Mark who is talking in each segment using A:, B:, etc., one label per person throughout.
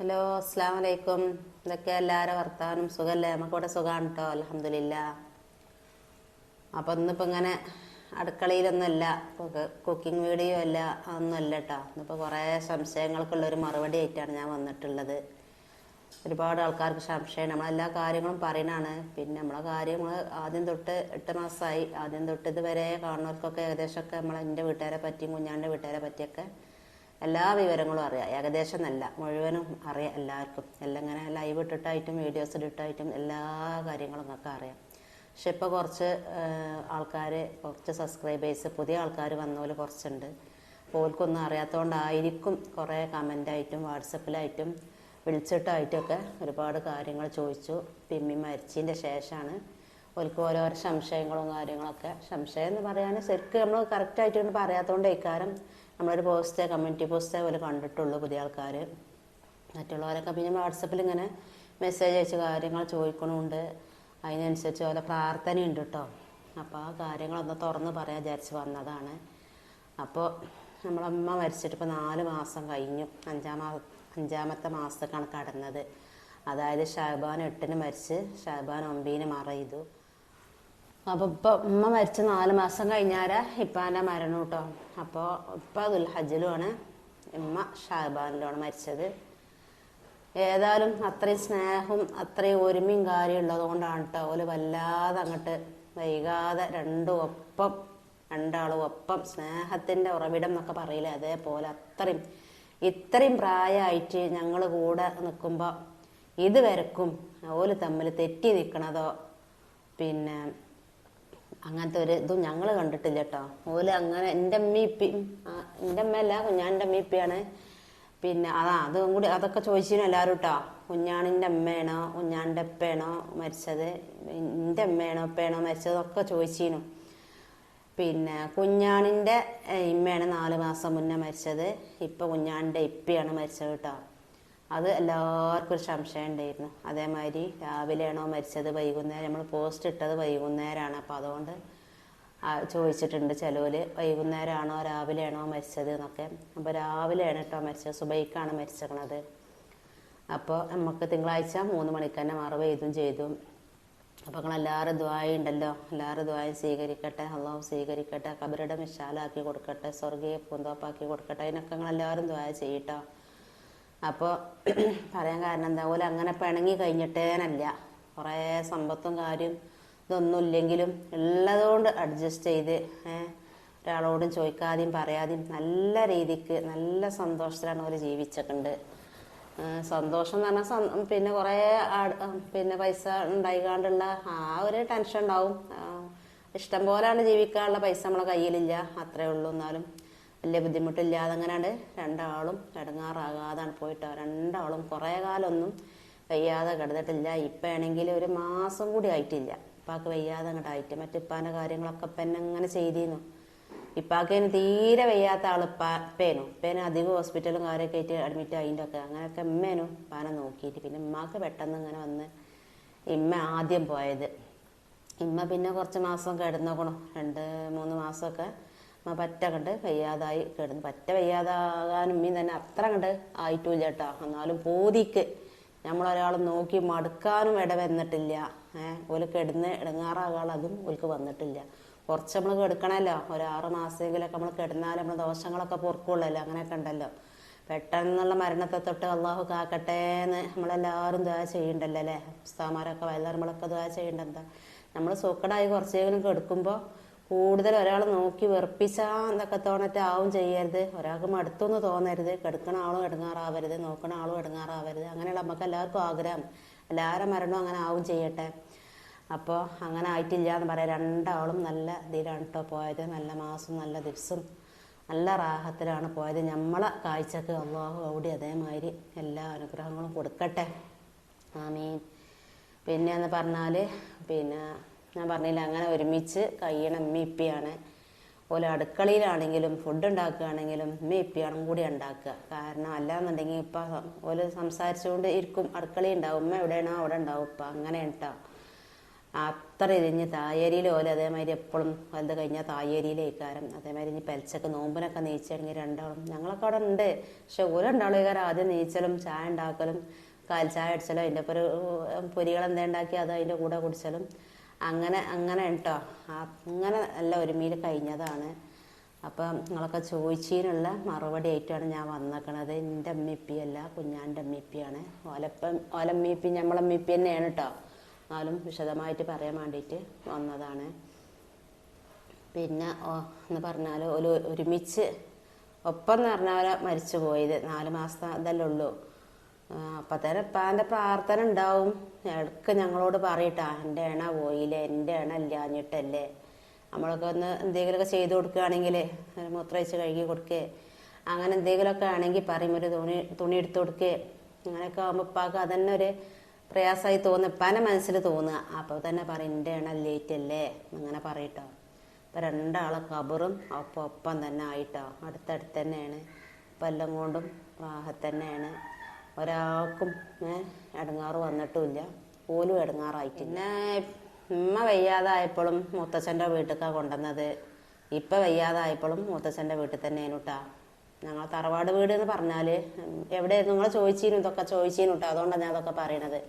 A: Hello, അസ്സലാമു അലൈക്കും. ഇതൊക്കെ എല്ലാവരും വർത്താനം സുഖമല്ലേ? നമുക്കിവിടെ സുഖമാണ് കേട്ടോ, അൽഹംദുലില്ലാ. അപ്പം ഇന്നിപ്പോൾ ഇങ്ങനെ അടുക്കളയിലൊന്നുമല്ല, കുക്കിംഗ് വീഡിയോ അല്ല, അതൊന്നുമല്ല കേട്ടോ. ഇന്നിപ്പോൾ കുറേ സംശയങ്ങൾക്കുള്ളൊരു മറുപടി ആയിട്ടാണ് ഞാൻ വന്നിട്ടുള്ളത്. ഒരുപാട് ആൾക്കാർക്ക് സംശയമാണ്. നമ്മളെല്ലാ കാര്യങ്ങളും പറയുന്നതാണ്. പിന്നെ നമ്മളെ കാര്യങ്ങൾ ആദ്യം തൊട്ട് 8 മാസമായി, ആദ്യം തൊട്ട് ഇതുവരെ കാണുന്നവർക്കൊക്കെ ഏകദേശമൊക്കെ എൻ്റെ വീട്ടുകാരെ പറ്റിയും കുഞ്ഞാൻ്റെ വീട്ടുകാരെ പറ്റിയൊക്കെ എല്ലാ വിവരങ്ങളും അറിയാം. ഏകദേശം എന്നല്ല, മുഴുവനും അറിയാം എല്ലാവർക്കും. എല്ലാം ഇങ്ങനെ ലൈവ് ഇട്ടിട്ടായിട്ടും വീഡിയോസ് ഇട്ടിട്ടായിട്ടും എല്ലാ കാര്യങ്ങളും നിങ്ങൾക്ക് അറിയാം. പക്ഷെ ഇപ്പോൾ കുറച്ച് ആൾക്കാർ, കുറച്ച് സബ്സ്ക്രൈബേഴ്സ്, പുതിയ ആൾക്കാർ വന്നപോലെ കുറച്ചുണ്ട്. ഓൽക്കൊന്നും അറിയാത്തതുകൊണ്ടായിരിക്കും കുറേ കമൻ്റായിട്ടും വാട്സപ്പിലായിട്ടും വിളിച്ചിട്ടായിട്ടൊക്കെ ഒരുപാട് കാര്യങ്ങൾ ചോദിച്ചു. പിമ്മി മരിച്ചതിൻ്റെ ശേഷമാണ് ഓൽക്ക് ഓരോരോ സംശയങ്ങളും കാര്യങ്ങളൊക്കെ. സംശയം എന്ന് പറയാൻ ശരിക്കും നമ്മൾ കറക്റ്റായിട്ടൊന്നും പറയാത്തതുകൊണ്ട് ഇക്കാരം നമ്മളൊരു പോസ്റ്റ്, കമ്മ്യൂണിറ്റി പോസ്റ്റേ പോലെ കണ്ടിട്ടുള്ളൂ പുതിയ ആൾക്കാർ. മറ്റുള്ളവരൊക്കെ പിന്നെ വാട്സപ്പിൽ ഇങ്ങനെ മെസ്സേജ് അയച്ച് കാര്യങ്ങൾ ചോദിക്കണമുണ്ട്. അതിനനുസരിച്ച് പോലെ പ്രാർത്ഥനയുണ്ട് കേട്ടോ. അപ്പോൾ ആ കാര്യങ്ങളൊന്ന് തുറന്ന് പറയാൻ വിചാരിച്ച് വന്നതാണ്. അപ്പോൾ നമ്മളമ്മ മരിച്ചിട്ട് ഇപ്പോൾ 4 മാസം കഴിഞ്ഞു. അഞ്ചാമത്തെ മാസത്തേക്കാണ് കടന്നത്. അതായത് ഷാബാൻ 8-ന് മരിച്ച് ഷാബാൻ 9-ന് മറയിതു. അപ്പോൾ ഇപ്പം ഉമ്മ മരിച്ച് 4 മാസം കഴിഞ്ഞാൽ ഇപ്പാൻ്റെ മരണം കേട്ടോ. അപ്പോൾ ഇപ്പം ദുൽഹജ്ജിലുമാണ്, ഉമ്മ ഷാബാനിലുമാണ് മരിച്ചത്. ഏതായാലും അത്രയും സ്നേഹവും അത്രയും ഒരുമയും കാര്യം ഉള്ളതുകൊണ്ടാണ് കേട്ടോ ഓല് വല്ലാതെ അങ്ങോട്ട് വൈകാതെ രണ്ടാളും ഒപ്പം സ്നേഹത്തിൻ്റെ ഉറവിടം എന്നൊക്കെ പറയില്ലേ, അതേപോലെ ഇത്രയും പ്രായമായിട്ട് ഞങ്ങൾ കൂടെ നിൽക്കുമ്പോൾ ഇതുവരെക്കും ഓല് തമ്മിൽ തെറ്റി നിൽക്കണതോ പിന്നെ അങ്ങനത്തെ ഒരു ഇതും ഞങ്ങൾ കണ്ടിട്ടില്ല കേട്ടോ. ഓല് അങ്ങനെ എൻ്റെ അമ്മയല്ല, കുഞ്ഞാണിൻ്റെ അമ്മയിപ്പിയാണ്. പിന്നെ അതും കൂടി അതൊക്കെ ചോദിച്ചിരുന്നു എല്ലാവരും കേട്ടോ. കുഞ്ഞാണിൻ്റെ അമ്മയാണോ കുഞ്ഞാണിൻ്റെ ഉപ്പയാണോ മരിച്ചത്, എൻ്റെ അമ്മയാണോ ഉപ്പയാണോ മരിച്ചതൊക്കെ ചോദിച്ചിരുന്നു. പിന്നെ കുഞ്ഞാണിൻ്റെ ഇമ്മയാണ് 4 മാസം മുന്നേ മരിച്ചത്. ഇപ്പം കുഞ്ഞാണിൻ്റെ ഇപ്പയാണ് മരിച്ചത് കേട്ടോ. അത് എല്ലാവർക്കും ഒരു സംശയം ഉണ്ടായിരുന്നു. അതേമാതിരി രാവിലെയാണോ മരിച്ചത് വൈകുന്നേരം, നമ്മൾ പോസ്റ്റ് ഇട്ടത് വൈകുന്നേരമാണ്. അപ്പോൾ അതുകൊണ്ട് ചോദിച്ചിട്ടുണ്ട് ചിലവർ, വൈകുന്നേരമാണോ രാവിലെയാണോ മരിച്ചത് എന്നൊക്കെ. അപ്പോൾ രാവിലെയാണ് കേട്ടോ മരിച്ചത്, സുബൈക്കാണ് മരിച്ചിരിക്കണത്. അപ്പോൾ നമുക്ക് തിങ്കളാഴ്ച 3 മണിക്ക് തന്നെ മറവ് ചെയ്തു. അപ്പോൾ നിങ്ങളെല്ലാവരും ദ്വായ ഉണ്ടല്ലോ, എല്ലാവരും ദ്വായം സ്വീകരിക്കട്ടെ, അള്ളാഹു സ്വീകരിക്കട്ടെ, ഖബറിടം വിശാലാക്കി കൊടുക്കട്ടെ, സ്വർഗീയ പൂന്തോപ്പാക്കി കൊടുക്കട്ടെ. അതിനൊക്കെ നിങ്ങളെല്ലാവരും ദ്വായ ചെയ്യട്ടോ. അപ്പോൾ പറയാൻ കാരണം എന്താ പോലെ അങ്ങനെ പിണങ്ങി കഴിഞ്ഞിട്ടേനല്ല, കുറേ സമ്പത്തും കാര്യം ഇതൊന്നും ഇല്ലെങ്കിലും ഉള്ളതുകൊണ്ട് അഡ്ജസ്റ്റ് ചെയ്ത് ഒരാളോടും ചോദിക്കാതെയും പറയാതെയും നല്ല രീതിക്ക് നല്ല സന്തോഷത്തിലാണ് അവർ ജീവിച്ചിട്ടുണ്ട്. സന്തോഷം എന്ന് പറഞ്ഞാൽ പിന്നെ കുറേ പിന്നെ പൈസ ഉണ്ടായിക്കാണ്ടുള്ള ആ ഒരു ടെൻഷൻ ഉണ്ടാവും. ഇഷ്ടം പോലെയാണ് ജീവിക്കാനുള്ള പൈസ നമ്മളെ കയ്യിലില്ല, അത്രേ ഉള്ളൂ. എന്നാലും വലിയ ബുദ്ധിമുട്ടില്ലാതെ അങ്ങനെയാണ് രണ്ടാളും ഇടങ്ങാറാകാതാണ് പോയിട്ടോ. രണ്ടാളും കുറേ കാലമൊന്നും വയ്യാതെ കിടന്നിട്ടില്ല. ഇപ്പം ആണെങ്കിൽ 1 മാസം കൂടി ആയിട്ടില്ല ഇപ്പാക്ക് വയ്യാതെ അങ്ങോട്ടായിട്ട്. മറ്റിപ്പാൻ്റെ കാര്യങ്ങളൊക്കെ ഇപ്പം എന്നെ അങ്ങനെ ചെയ്തിരുന്നു. ഇപ്പാക്കേന് തീരെ വയ്യാത്ത ആൾ ഇപ്പേനും അധികം ഹോസ്പിറ്റലും കാര്യമൊക്കെ ആയിട്ട് അഡ്മിറ്റ് ആയിൻ്റെ ഒക്കെ അങ്ങനെയൊക്കെ ഉമ്മേനും പാനെ നോക്കിയിട്ട്. പിന്നെ ഉമ്മാക്ക് പെട്ടെന്ന് ഇങ്ങനെ വന്ന് ഇമ്മ ആദ്യം പോയത്. ഇമ്മ പിന്നെ കുറച്ച് മാസം കിടന്നോക്കണം, 2-3 മാസമൊക്കെ ഉമ്മ പറ്റ കണ്ട് വയ്യാതായി കിടന്നു. പറ്റ വയ്യാതാകാനും ഉമ്മയും തന്നെ അത്ര കണ്ട് ആയിട്ടില്ല കേട്ടോ. എന്നാലും പൂതിക്ക് നമ്മളൊരാൾ നോക്കി മടുക്കാനും വന്നിട്ടില്ല. ഓല് കിടന്ന് ഇടങ്ങാറാകാൾ അതും ഓൽക്ക് വന്നിട്ടില്ല. കുറച്ച് നമ്മൾ കിടക്കണമല്ലോ, 6 മാസമെങ്കിലൊക്കെ നമ്മൾ കിടന്നാൽ നമ്മൾ ദോഷങ്ങളൊക്കെ പൊറുക്കുള്ളല്ലോ, അങ്ങനെയൊക്കെ ഉണ്ടല്ലോ. പെട്ടെന്നുള്ള മരണത്തെ തൊട്ട് അള്ളാഹു കാക്കട്ടെ എന്ന് നമ്മളെല്ലാവരും ദുആ ചെയ്യണ്ടല്ലോ അല്ലേ. ഉസ്താമാരൊക്കെ നമ്മളൊക്കെ ദുആ ചെയ്യണ്ട. എന്താ നമ്മൾ സൂക്കടായി കുറച്ചെങ്കിലും കിടക്കുമ്പോൾ കൂടുതൽ ഒരാൾ നോക്കി വെറുപ്പിച്ചാൽ എന്തൊക്കെ തോന്നിട്ടാവും ചെയ്യരുത്. ഒരാൾക്ക് മടുത്തൊന്നും തോന്നരുത്. കിടക്കണ ആളും ഇടങ്ങാറാവരുത്, നോക്കണ ആളും ഇടങ്ങാറാവരുത്. അങ്ങനെയുള്ള നമുക്ക് എല്ലാവർക്കും ആഗ്രഹം എല്ലാവരുടെ മരണവും അങ്ങനെ ആവും ചെയ്യട്ടെ. അപ്പോൾ അങ്ങനെ ആയിട്ടില്ല എന്ന് പറയാം. രണ്ടാളും നല്ല ഇതിലാണ് കേട്ടോ പോയത്. നല്ല മാസം നല്ല ദിവസം നല്ല റാഹത്തിലാണ് പോയത്. നമ്മളെ കാഴ്ചക്ക് അള്ളാഹു അവിടെ അതേമാതിരി എല്ലാ അനുഗ്രഹങ്ങളും കൊടുക്കട്ടെ, ആമീൻ. പിന്നെ എന്ന് പറഞ്ഞാൽ പിന്നെ ഞാൻ പറഞ്ഞില്ല, അങ്ങനെ ഒരുമിച്ച് കഴിയണ ഉമ്മയിപ്പിയാണ്. ഓല അടുക്കളയിലാണെങ്കിലും ഫുഡ് ഉണ്ടാക്കുകയാണെങ്കിലും ഉമ്മയിപ്പിയാണ് കൂടി ഉണ്ടാക്കുക. കാരണം അല്ലാന്നുണ്ടെങ്കിൽ ഇപ്പം ഓല് സംസാരിച്ചുകൊണ്ട് ഇരിക്കും, അടുക്കളയിൽ ഉണ്ടാവും, ഉമ്മ എവിടെയാണോ അവിടെ ഉണ്ടാവും. ഇപ്പം അങ്ങനെ ഉണ്ടാവും. അത്ര ഇരിഞ്ഞ് തായേരിയിൽ പോലെ അതേമാതിരി എപ്പോഴും വലുത് കഴിഞ്ഞാൽ തായേരിയിലേക്കാരം അതേമാതിരി ഇനി പെലച്ചക്ക് നോമ്പിനൊക്കെ നീച്ചണെങ്കിൽ രണ്ടാളും ഞങ്ങളൊക്കെ അവിടെ ഉണ്ട്. പക്ഷെ ഒരു രണ്ടാളുകാർ ആദ്യം നീച്ചലും ചായ ഉണ്ടാക്കലും കാൽ ചായ അടിച്ചലും അതിൻ്റെ ഒപ്പം ഒരു പൊരികൾ എന്താ ഉണ്ടാക്കി അത് അതിൻ്റെ കൂടെ കുടിച്ചലും അങ്ങനെ കേട്ടോ. അങ്ങനെ നല്ല ഒരുമയിൽ കഴിഞ്ഞതാണ്. അപ്പം നിങ്ങളൊക്കെ ചോദിച്ചതിനുള്ള മറുപടി ആയിട്ടാണ് ഞാൻ വന്നേക്കണത്. എൻ്റെ അമ്മിപ്പിയല്ല, കുഞ്ഞാൻ്റെ അമ്മിപ്പിയാണ്. ഓലമ്മിപ്പി നമ്മളമ്മിപ്പി തന്നെയാണ് കേട്ടോ. എന്നാലും വിശദമായിട്ട് പറയാൻ വേണ്ടിയിട്ട് വന്നതാണ്. പിന്നെ എന്ന് പറഞ്ഞാൽ ഒരുമിച്ച് ഒപ്പം എന്ന് പറഞ്ഞാൽ മരിച്ചു പോയത് 4 മാസം ഇതല്ലേ ഉള്ളൂ. അപ്പം തന്നെ ഇപ്പാൻ്റെ പ്രാർത്ഥന ഉണ്ടാവും. ഇടയ്ക്ക് ഞങ്ങളോട് പറയട്ടാ, എൻ്റെ എണ പോയില്ലേ, എൻ്റെ എണ ഇല്ലാഞ്ഞിട്ടല്ലേ. നമ്മളൊക്കെ ഒന്ന് എന്തെങ്കിലുമൊക്കെ ചെയ്ത് കൊടുക്കുകയാണെങ്കിൽ മൂത്രമൊഴിച്ച് കഴുകി കൊടുക്കുക അങ്ങനെ എന്തെങ്കിലുമൊക്കെ ആണെങ്കിൽ പറയും, ഒരു തുണി എടുത്ത് കൊടുക്കുക. അങ്ങനെയൊക്കെ ആകുമ്പോൾ ഇപ്പാക്ക് അതന്നെ ഒരു പ്രയാസമായി തോന്നുക, ഇപ്പാൻ്റെ മനസ്സിൽ തോന്നുക. അപ്പോൾ തന്നെ പറയും എൻ്റെ എണ ലേറ്റല്ലേ അങ്ങനെ പറയട്ടോ. ഇപ്പം രണ്ടാളെ ഖബറും ഒപ്പം തന്നെ ആയിട്ടോ. അടുത്തടുത്ത് തന്നെയാണ്. ഇപ്പം എല്ലാം കൊണ്ടും റാഹത്തന്നെയാണ്. ഒരാൾക്കും ഇടങ്ങാറ് വന്നിട്ടുമില്ല, പോലും ഇടങ്ങാറായി. പിന്നെ ഉമ്മ വയ്യാതായപ്പോഴും മുത്തച്ഛൻ്റെ വീട്ടിലേക്കാണ് കൊണ്ടുവന്നത്. ഇപ്പം വയ്യാതായപ്പോഴും മുത്തച്ഛൻ്റെ വീട്ടിൽ തന്നെയാണ് കേട്ടോ. ഞങ്ങൾ തറവാട് വീട് എന്ന് പറഞ്ഞാൽ എവിടെയായിരുന്നു നിങ്ങൾ ചോദിച്ചീനും, ഇതൊക്കെ ചോദിച്ചീനും കേട്ടോ. അതുകൊണ്ടാണ് ഞാൻ അതൊക്കെ പറയണത്.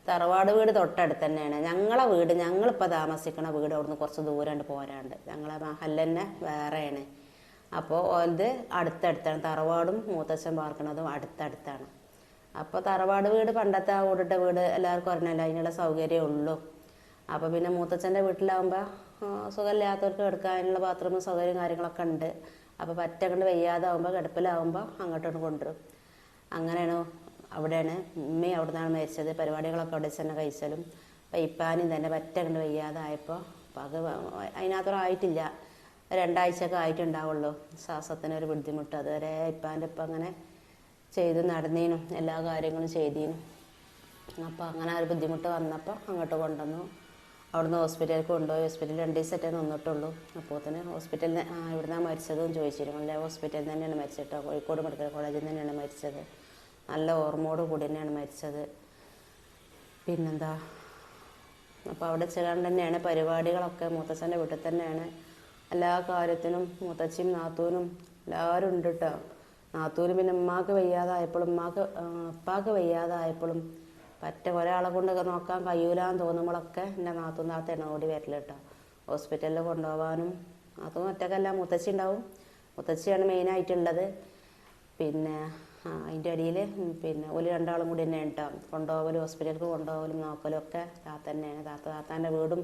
A: തറവാട് വീട് തൊട്ടടുത്ത് തന്നെയാണ്. ഞങ്ങളെ വീട്, ഞങ്ങളിപ്പോൾ താമസിക്കണ വീട് അവിടുന്ന് കുറച്ച് ദൂരം പോരാണ്ട്. ഞങ്ങളെ മഹല്ല് തന്നെ വേറെയാണ്. അപ്പോൾ അത് അടുത്തടുത്താണ്. തറവാടും മൂത്തച്ഛൻ പാർക്കണതും അടുത്തടുത്താണ്. അപ്പോൾ തറവാട് വീട് പണ്ടത്തെ ആ ഓടിട്ട വീട് എല്ലാവർക്കും അറിഞ്ഞല്ലോ, അതിനുള്ള സൗകര്യമേ ഉള്ളൂ. അപ്പോൾ പിന്നെ മൂത്തച്ഛൻ്റെ വീട്ടിലാവുമ്പോൾ സുഖമില്ലാത്തവർക്ക് കിടക്കാനുള്ള ബാത്റൂമും സൗകര്യം കാര്യങ്ങളൊക്കെ ഉണ്ട്. അപ്പോൾ പറ്റങ്ങണ്ട് വയ്യാതാവുമ്പോൾ കിടപ്പിലാവുമ്പോൾ അങ്ങോട്ടോട്ട് കൊണ്ടുവരും. അങ്ങനെയാണ്. അവിടെയാണ് ഉമ്മയും അവിടെ നിന്നാണ് മരിച്ചത്. പരിപാടികളൊക്കെ അവിടെ തന്നെ കഴിച്ചാലും ഇപ്പാനും തന്നെ പറ്റങ്ങണ്ട് വയ്യാതായപ്പോൾ അത് അതിനകത്തോളം ആയിട്ടില്ല, 2 ആഴ്ചയൊക്കെ ആയിട്ടുണ്ടാവുള്ളൂ. ശ്വാസത്തിനൊരു ബുദ്ധിമുട്ട്. അതുവരെ ഇപ്പാൻ്റെ ഇപ്പം അങ്ങനെ ചെയ്ത് നടന്നീനും എല്ലാ കാര്യങ്ങളും ചെയ്തീനും. അപ്പോൾ അങ്ങനെ ഒരു ബുദ്ധിമുട്ട് വന്നപ്പോൾ അങ്ങോട്ട് കൊണ്ടുവന്നു. അവിടുന്ന് ഹോസ്പിറ്റലിലേക്ക് കൊണ്ടുപോയി. ഹോസ്പിറ്റലിൽ 2 ദിവസമായിട്ടേ നിന്നിട്ടുള്ളൂ. അപ്പോൾ തന്നെ ഹോസ്പിറ്റലിൽ ഇവിടുന്നാണ് മരിച്ചതെന്ന് ചോദിച്ചിരുന്നു. അല്ലെ, ഹോസ്പിറ്റലിൽ തന്നെയാണ് മരിച്ചിട്ടോ. കോഴിക്കോട് മെഡിക്കൽ കോളേജിൽ തന്നെയാണ് മരിച്ചത്. നല്ല ഓർമ്മയോട് കൂടി തന്നെയാണ് മരിച്ചത്. പിന്നെന്താ, അപ്പോൾ അവിടെ ചെല്ലാണ്ട് തന്നെയാണ് പരിപാടികളൊക്കെ. മൂത്തച്ഛൻ്റെ വീട്ടിൽ തന്നെയാണ് എല്ലാ കാര്യത്തിനും. മൂത്തച്ഛയും നാത്തൂനും എല്ലാവരും ഉണ്ട് കേട്ടോ. നാത്തൂന് പിന്നെ ഉമ്മാക്ക് വയ്യാതായപ്പോഴും ഉപ്പാക്ക് വയ്യാതായപ്പോഴും ഒരാളെ കൊണ്ട് നോക്കാൻ കഴിയൂലാന്ന് തോന്നുമ്പോഴൊക്കെ എൻ്റെ നാത്തൂൻ താത്തയാണ് ഓടി വരല് കേട്ടോ. ഹോസ്പിറ്റലിൽ കൊണ്ടുപോകാനും നാത്തൂൻ ഒറ്റക്കല്ല, മുത്തച്ഛി ഉണ്ടാവും. മുത്തച്ഛിയാണ് മെയിനായിട്ടുള്ളത്. പിന്നെ അതിൻ്റെ അടിയിൽ പിന്നെ ഒരു 2 ആളും കൂടി തന്നെയാണ് കേട്ടോ. കൊണ്ടുപോകലും ഹോസ്പിറ്റലിലേക്ക് കൊണ്ടുപോകലും നോക്കലും ഒക്കെ താത്ത തന്നെയാണ്. താത്താൻ്റെ വീടും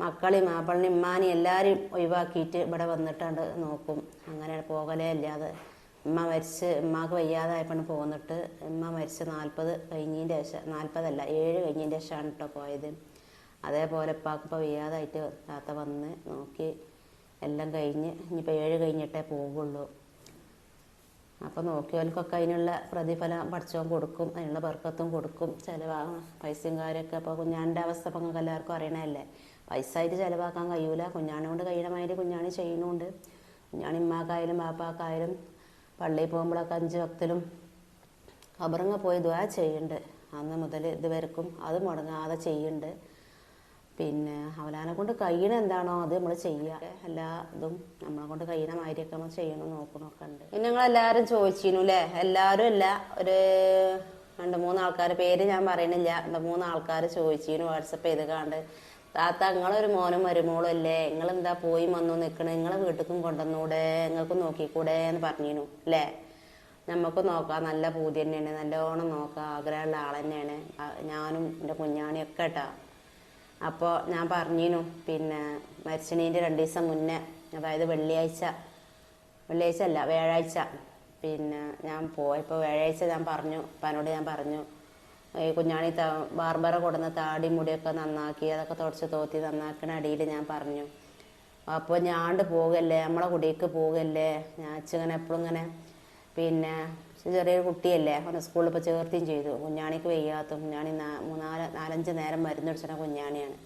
A: മക്കളെയും മാപ്പിളിനെയും ഉമ്മാനെയും എല്ലാവരെയും ഒഴിവാക്കിയിട്ട് ഇവിടെ വന്നിട്ടാണ്ട് നോക്കും. അങ്ങനെ പോകലേ അല്ലാതെ. ഉമ്മാക്ക് വയ്യാതായപ്പോൾ പോന്നിട്ട് ഉമ്മ മരിച്ച് 40 കഴിഞ്ഞതിൻ്റെ ശേഷം, 40 7 കഴിഞ്ഞതിൻ്റെ ശേഷമാണ് കേട്ടോ പോയത്. അതേപോലെ ഉപ്പാക്ക് ഇപ്പോൾ വയ്യാതായിട്ട് താത്ത വന്ന് നോക്കി എല്ലാം കഴിഞ്ഞ് ഇനിയിപ്പോൾ 7 കഴിഞ്ഞിട്ടേ പോകുള്ളൂ. അപ്പോൾ നോക്കിയവർക്കൊക്കെ അതിനുള്ള പ്രതിഫലം പഠിച്ചവൻ കൊടുക്കും, അതിനുള്ള ബർക്കത്തും കൊടുക്കും. ചിലവാകും പൈസയും കാര്യമൊക്കെ. അപ്പോൾ കുഞ്ഞാൻ്റെ അവസ്ഥ ഇപ്പം നിങ്ങൾക്ക് എല്ലാവർക്കും അറിയണമല്ലേ. പൈസ ആയിട്ട് ചിലവാക്കാൻ കഴിയൂല. കുഞ്ഞാനെ കൊണ്ട് കഴിയണമാതിരി കുഞ്ഞാണി ചെയ്യുന്നുണ്ട്. കുഞ്ഞാണി ഉമ്മാക്കായാലും ബാപ്പാക്കായാലും പള്ളിയിൽ പോകുമ്പോഴൊക്കെ 5 വക്തിലും ഖബറിങ്ങ പോയി ദുആ ചെയ്യുന്നുണ്ട്. അന്ന് മുതൽ ഇതുവരെക്കും അത് മുടങ്ങാതെ ചെയ്യുന്നുണ്ട്. പിന്നെ അവലാനെ കൊണ്ട് കഴിയണ എന്താണോ അത് നമ്മൾ ചെയ്യുക. എല്ലാ ഇതും നമ്മളെ കൊണ്ട് കഴിയണ മാതിരിയൊക്കെ നമ്മൾ ചെയ്യണം, നോക്കണമൊക്കെ ഉണ്ട്. പിന്നെ ഞങ്ങളെല്ലാവരും ചോദിച്ചിരുന്നു അല്ലേ, എല്ലാവരും അല്ല, ഒരു 2-3 ആൾക്കാർ, പേര് ഞാൻ പറയണില്ല, 2-3 ആൾക്കാർ ചോദിച്ചിരുന്നു വാട്സപ്പ് ചെയ്ത് കണ്ട്, താത്ത നിങ്ങളൊരു മോനും മരുമോളും അല്ലേ, നിങ്ങളെന്താ പോയി വന്നു നിൽക്കണേ, നിങ്ങളെ വീട്ടിലേക്കും കൊണ്ടുവന്നൂടെ, നിങ്ങൾക്ക് നോക്കിക്കൂടെ എന്ന് പറഞ്ഞിരുന്നു അല്ലേ. നമുക്ക് നോക്കാം, നല്ല പൂതി തന്നെയാണ്, നല്ലോണം നോക്കാം, ആഗ്രഹമുള്ള ആൾ തന്നെയാണ് ഞാനും എൻ്റെ കുഞ്ഞാണിയൊക്കെ കേട്ടോ. അപ്പോൾ ഞാൻ പറഞ്ഞിരുന്നു പിന്നെ മരിച്ചണീൻ്റെ 2 ദിവസം മുന്നേ, അതായത് വെള്ളിയാഴ്ച അല്ല വ്യാഴാഴ്ച, പിന്നെ ഞാൻ പോയപ്പോൾ വ്യാഴാഴ്ച ഞാൻ പറഞ്ഞു, ഉപ്പാനോട് ഞാൻ പറഞ്ഞു, ഈ കുഞ്ഞാണി ബാർബറ കൊടുന്ന് താടി മുടിയൊക്കെ നന്നാക്കി അതൊക്കെ തുടച്ച് തോത്തി നന്നാക്കണ അടിയിൽ ഞാൻ പറഞ്ഞു, അപ്പോൾ ഞാണ്ട് പോകല്ലേ, നമ്മളെ കുടിയേക്ക് പോകല്ലേ, ഞാൻ ഇങ്ങനെ എപ്പോഴും ഇങ്ങനെ പിന്നെ ചെറിയൊരു കുട്ടിയല്ലേ, അവനെ സ്കൂളിൽ ഇപ്പോൾ ചേർത്തുകയും ചെയ്തു. കുഞ്ഞാണിക്ക് വയ്യാത്ത, കുഞ്ഞാണി 4-5 നേരം മരുന്ന് അടിച്ചിട്ട കുഞ്ഞാണിയാണ്.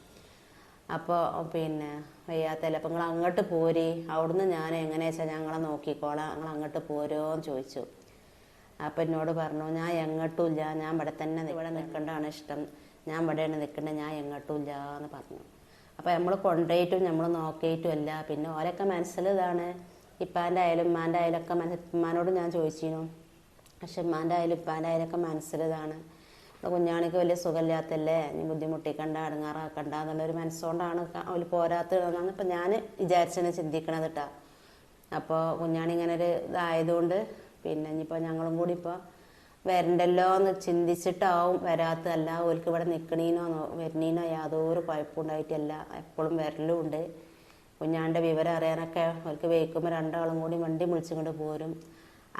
A: അപ്പോൾ പിന്നെ വയ്യാത്തല്ലേ, അപ്പോൾ നിങ്ങൾ അങ്ങോട്ട് പോരി, അവിടുന്ന് ഞാൻ എങ്ങനെയാ വെച്ചാൽ ഞങ്ങളെ നോക്കിക്കോളാം, നിങ്ങൾ അങ്ങോട്ട് പോരോ എന്ന് ചോദിച്ചു. അപ്പം എന്നോട് പറഞ്ഞു, ഞാൻ എങ്ങോട്ടും ഇല്ല, ഞാൻ ഇവിടെ തന്നെ ഇവിടെ നിൽക്കേണ്ടതാണ് ഇഷ്ടം, ഞാൻ ഇവിടെയാണ് നിൽക്കേണ്ടത്, ഞാൻ എങ്ങോട്ടും ഇല്ല എന്ന് പറഞ്ഞു. അപ്പോൾ നമ്മൾ കൊണ്ടുപോയിട്ടും നമ്മൾ നോക്കിയിട്ടും അല്ല. പിന്നെ ഓരൊക്കെ മനസ്സിൽ ഇതാണ്, ഇപ്പാൻ്റെ ആയാലും ഉമ്മാൻ്റെ ആയാലും ഒക്കെ ഉമ്മാനോട് ഞാൻ ചോദിച്ചിരുന്നു. പക്ഷെ ഉമ്മാൻ്റെ ആയാലും ഇപ്പാൻ്റെ ആയാലും ഒക്കെ മനസ്സിലിതാണ്, കുഞ്ഞാണിക്ക് വലിയ സുഖമില്ലാത്തല്ലേ, നീ ബുദ്ധിമുട്ടിക്കണ്ട അടങ്ങാറാക്കണ്ട എന്നുള്ളൊരു മനസ്സുകൊണ്ടാണ് അവർ പോരാത്തതെന്നാണ് ഇപ്പം ഞാൻ വിചാരിച്ചതിന് ചിന്തിക്കണത് കേട്ടോ. അപ്പോൾ കുഞ്ഞാണി ഇങ്ങനെ ഒരു ഇതായതുകൊണ്ട് പിന്നെ ഇനിയിപ്പോൾ ഞങ്ങളും കൂടി ഇപ്പോൾ വരണ്ടല്ലോ എന്ന് ചിന്തിച്ചിട്ടാവും വരാത്തതല്ല. ഓർക്ക് ഇവിടെ നിൽക്കണീനോ വരണീനോ യാതൊരു കുഴപ്പമുണ്ടായിട്ടല്ല, എപ്പോഴും വരലുമുണ്ട്. കുഞ്ഞാൻ്റെ വിവരം അറിയാനൊക്കെ ഓർക്ക് വയ്ക്കുമ്പോൾ രണ്ടാളും കൂടി വണ്ടി വിളിച്ചുകൊണ്ട് പോരും.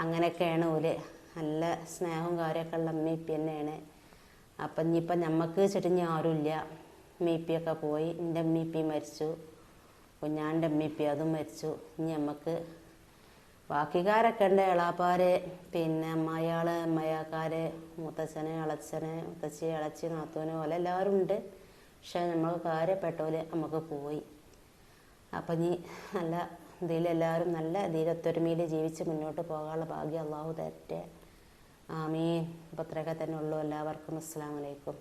A: അങ്ങനെയൊക്കെയാണ് ഓല്. നല്ല സ്നേഹവും കാര്യമൊക്കെ ഉള്ള അമ്മ ഇപ്പി തന്നെയാണ്. അപ്പം ഇനിയിപ്പം നമുക്ക് ചെടിഞ്ഞ് ആരുമില്ല. അമ്മയിപ്പിയൊക്കെ പോയി. എൻ്റെ അമ്മയിപ്പി മരിച്ചു, കുഞ്ഞാൻ്റെ അമ്മയിപ്പി അതും മരിച്ചു. ഇനി നമുക്ക് ബാക്കിക്കാരൊക്കെ ഉണ്ട്, എളാപ്പാർ, പിന്നെ അമ്മായിയാള്, അമ്മയാക്കാർ, മുത്തച്ഛന്, ഇളച്ചന്, മുത്തച്ഛി, ഇളച്ചി, നാത്തൂന് പോലെ എല്ലാവരും ഉണ്ട്. പക്ഷെ നമ്മൾ കാര്യപ്പെട്ടോല് നമുക്ക് പോയി. അപ്പം ഇനി നല്ല ഇതിലെല്ലാവരും നല്ല ഇതിലൊത്തൊരുമയിൽ ജീവിച്ച് മുന്നോട്ട് പോകാനുള്ള ഭാഗ്യം അള്ളാഹു തരട്ടെ. ആമീൻ. അപ്പോൾ അത്രയൊക്കെ തന്നെ ഉള്ളൂ. എല്ലാവർക്കും അസ്സലാമു അലൈക്കും.